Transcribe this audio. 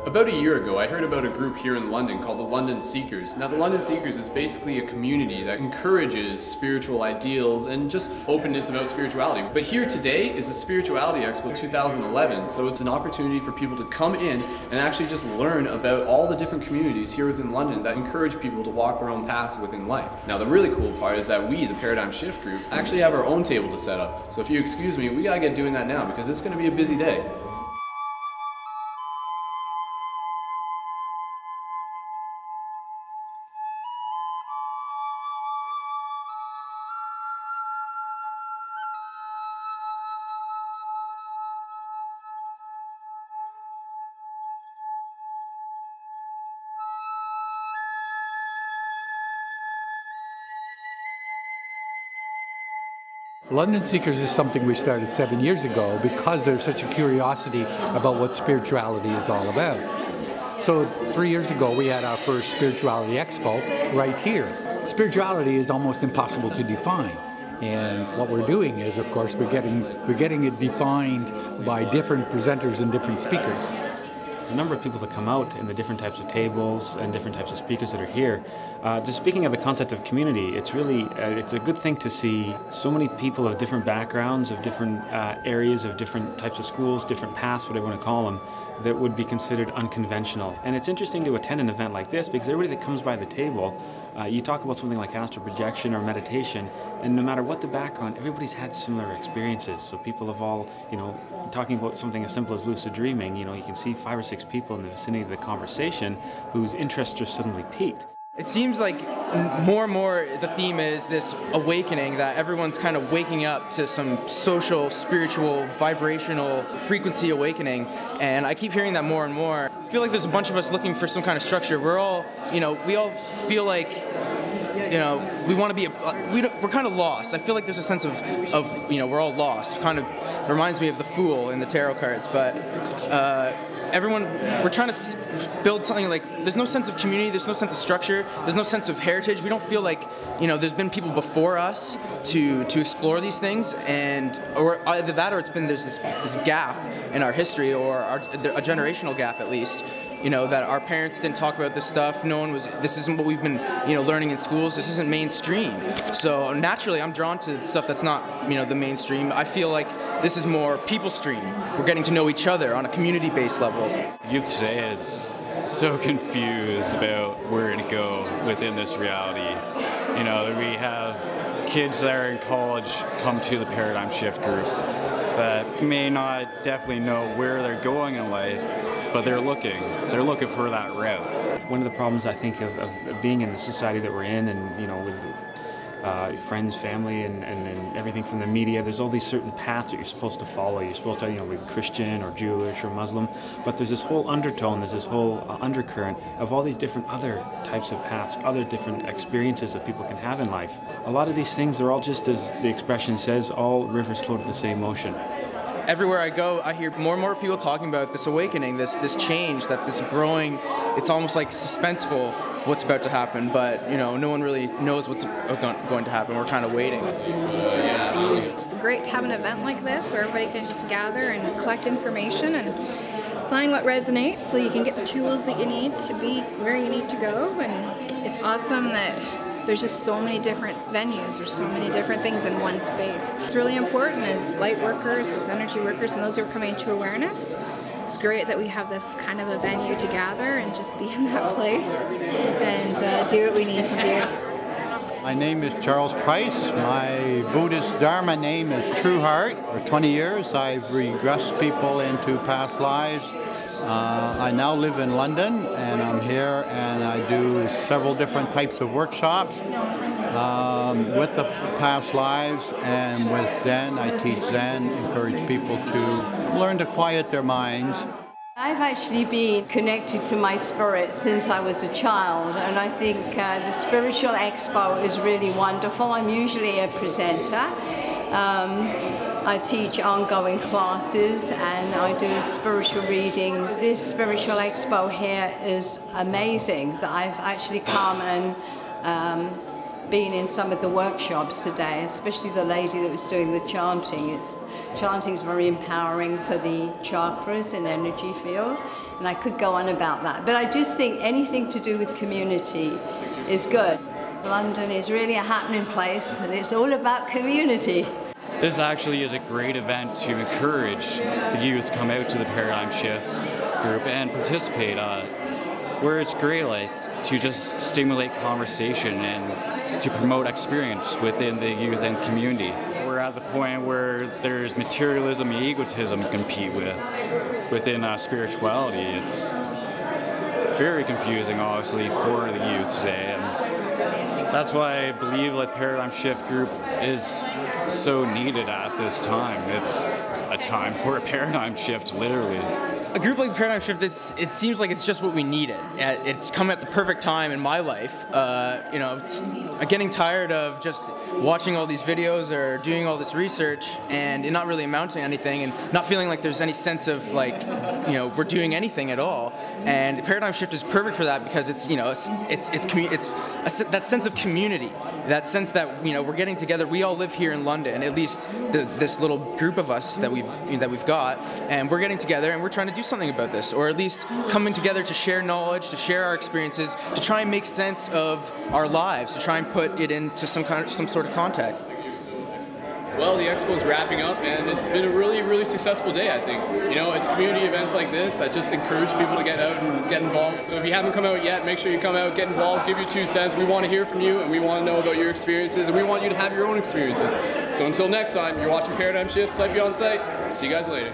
About a year ago, I heard about a group here in London called the London Seekers. Now, the London Seekers is basically a community that encourages spiritual ideals and just openness about spirituality. But here today is the Spirituality Expo 2011, so it's an opportunity for people to come in and actually just learn about all the different communities here within London that encourage people to walk their own paths within life. Now, the really cool part is that we, the Paradigm Shift group, actually have our own table to set up. So if you excuse me, we gotta get doing that now because it's gonna be a busy day. London Seekers is something we started 7 years ago because there's such a curiosity about what spirituality is all about. So 3 years ago we had our first Spirituality Expo right here. Spirituality is almost impossible to define. And what we're doing is, of course, we're getting it defined by different presenters and different speakers. The number of people that come out in the different types of tables and different types of speakers that are here, just speaking of the concept of community, it's really, it's a good thing to see so many people of different backgrounds, of different areas, of different types of schools, different paths, whatever you want to call them, that would be considered unconventional. And it's interesting to attend an event like this because everybody that comes by the table, you talk about something like astral projection or meditation, and no matter what the background, everybody's had similar experiences. So people have all, talking about something as simple as lucid dreaming, you can see 5 or 6 people in the vicinity of the conversation whose interests are suddenly piqued. It seems like more and more the theme is this awakening, that everyone's kind of waking up to some social, spiritual, vibrational frequency awakening, and I keep hearing that more and more. I feel like there's a bunch of us looking for some kind of structure. We're all, we all feel like, we want to be, we're kind of lost. I feel like there's a sense of we're all lost. Kind of reminds me of the Fool in the tarot cards, but we're trying to build something like, there's no sense of community, there's no sense of structure, there's no sense of heritage. We don't feel like, there's been people before us to explore these things, or either that or there's this gap in our history, or a generational gap at least, that our parents didn't talk about this stuff. This isn't what we've been, learning in schools. This isn't mainstream. So naturally, I'm drawn to stuff that's not, the mainstream. I feel like this is more people stream. We're getting to know each other on a community-based level. Youth today is so confused about where to go within this reality. We have kids that are in college come to the Paradigm Shift group that may not definitely know where they're going in life, but they're looking for that route. One of the problems I think of being in the society that we're in, and with friends, family, and everything from the media, there's all these certain paths that you're supposed to follow. You're supposed to, be Christian or Jewish or Muslim, but there's this whole undertone, there's this whole undercurrent of all these different other types of paths, other different experiences that people can have in life. A lot of these things are all just, as the expression says, all rivers flow to the same ocean. Everywhere I go, I hear more and more people talking about this awakening, this change, this growing, it's almost like suspenseful what's about to happen, but no one really knows what's going to happen. We're kind of waiting. It's great to have an event like this where everybody can just gather and collect information and find what resonates so you can get the tools that you need to be where you need to go. And it's awesome that there's just so many different venues, there's so many different things in one space. It's really important as light workers, as energy workers, and those who are coming into awareness. It's great that we have this kind of a venue to gather and just be in that place and do what we need to do. My name is Charles Price. My Buddhist Dharma name is True Heart. For 20 years I've regressed people into past lives. I now live in London, and I'm here and I do several different types of workshops with the past lives, and with Zen. I teach Zen, encourage people to learn to quiet their minds. I've actually been connected to my spirit since I was a child, and I think the Spiritual Expo is really wonderful. I'm usually a presenter. I teach ongoing classes and I do spiritual readings. This Spiritual Expo here is amazing, that I've actually come and been in some of the workshops today, especially the lady that was doing the chanting. Chanting is very empowering for the chakras and energy field, And I could go on about that. But I just think anything to do with community is good. London is really a happening place, and it's all about community. This actually is a great event to encourage the youth to come out to the Paradigm Shift group and participate, where it's great to just stimulate conversation and to promote experience within the youth and community. We're at the point where there's materialism and egotism to compete within spirituality. It's very confusing, obviously, for the youth today. And that's why I believe that Paradigm Shift group is so needed at this time. It's a time for a paradigm shift, literally. A group like the Paradigm Shift, it seems like it's just what we needed. It's come at the perfect time in my life. You know, I'm getting tired of just watching all these videos or doing all this research and it not really amounting to anything, and not feeling like there's any sense of like, you know, we're doing anything at all. And the Paradigm Shift is perfect for that because it's, you know, that sense of community, that sense that, you know, we're getting together. We all live here in London, at least this little group of us that we've got, and we're getting together and we're trying to do something about this, or at least coming together to share knowledge, to share our experiences, to try and make sense of our lives, to try and put it into some sort of context. Well, the Expo is wrapping up, and it's been a really, really successful day, I think. You know, it's community events like this that just encourage people to get out and get involved. So if you haven't come out yet, make sure you come out, get involved, give your 2 cents. We want to hear from you, and we want to know about your experiences, and we want you to have your own experiences. So until next time, you're watching Paradigm Shift, Site Beyond Sight. See you guys later.